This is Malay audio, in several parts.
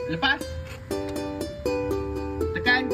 Lepas. Tekan.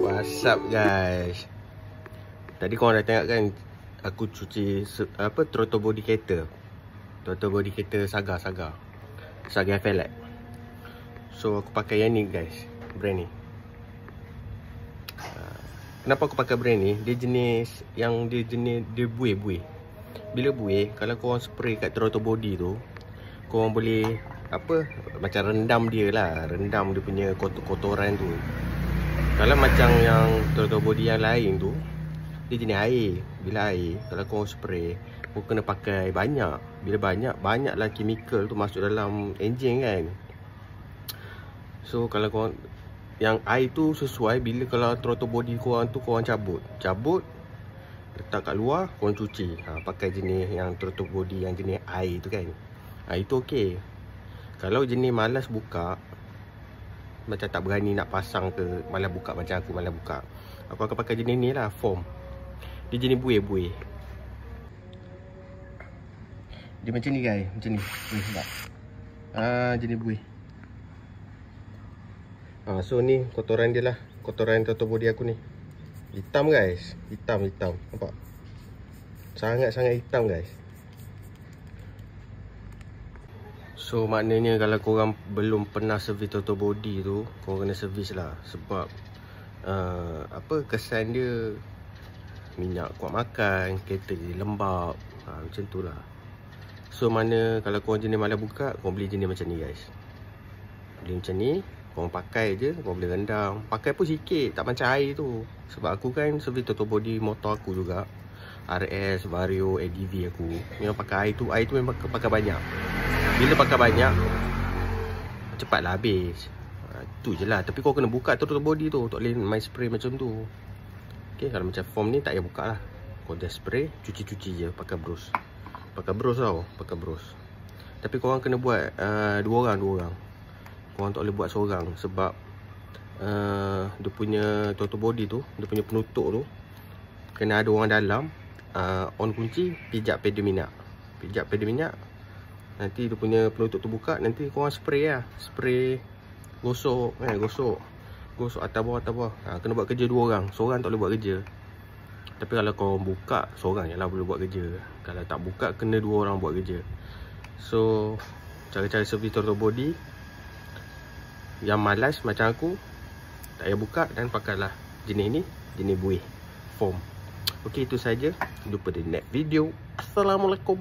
What's up guys? Tadi korang dah tengok kan aku cuci throttle body kereta. Throttle body kereta Saga FLX. So aku pakai yang ni guys, brand ni. Kenapa aku pakai brand ni? Dia buih. Bila buih, kalau korang spray kat throttle body tu, korang boleh macam rendam dia lah, rendam dia punya kotoran tu. Kalau macam yang throttle body yang lain tu, dia jenis air. Bila air, kalau korang spray, korang kena pakai banyak. Bila banyaklah chemical tu masuk dalam enjin kan. So kalau korang, yang air tu sesuai bila kalau throttle body korang tu korang cabut, letak kat luar, korang cuci. Pakai jenis yang throttle body yang jenis air tu kan. Itu okey. Kalau jenis malas buka, macam tak berani nak pasang ke, malah buka macam aku malah buka, aku akan pakai jenis ni lah, foam. Dia jenis buih. Dia macam ni guys, macam ni. Nampak? Jenis buih. So ni kotoran dia lah, kotoran throttle body aku ni. Hitam guys, hitam. Nampak? Sangat-sangat hitam guys. So maknanya kalau korang belum pernah servis throttle body tu, korang kena servis lah. Sebab kesan dia minyak kuat makan, kereta jadi lembab, macam tu lah. So mana kalau korang jenis malas buka, korang beli jenis macam ni guys. Beli macam ni, korang pakai je, korang boleh rendam. Pakai pun sikit, tak macam air tu. Sebab aku kan servis throttle body motor aku juga, RS, Vario, ADV aku memang pakai air tu. Air tu memang pakai banyak. Bila pakai banyak, cepatlah habis. Tu je lah. Tapi kau kena buka throttle body tu, tak boleh main spray macam tu. Okay, kalau macam foam ni tak payah buka lah. Kau just spray, cuci-cuci je pakai brush. Pakai brush tau, pakai brush. Tapi korang kena buat 2 orang. Korang tak boleh buat seorang sebab dia punya total body tu, dia punya penutup tu kena ada orang dalam. On kunci, pijak pedal minyak. Nanti dia punya penutup tu buka, nanti korang spray lah. Spray, gosok atas bawah. Kena buat kerja 2 orang. Seorang tak boleh buat kerja. Tapi kalau korang buka, seorang je lah boleh buat kerja. Kalau tak buka, kena 2 orang buat kerja. So, cara-cara servis total body, yang malas macam aku, tak payah buka dan pakailah jenis ni, jenis buih foam. Okey, itu saja. Jumpa di next video. Assalamualaikum.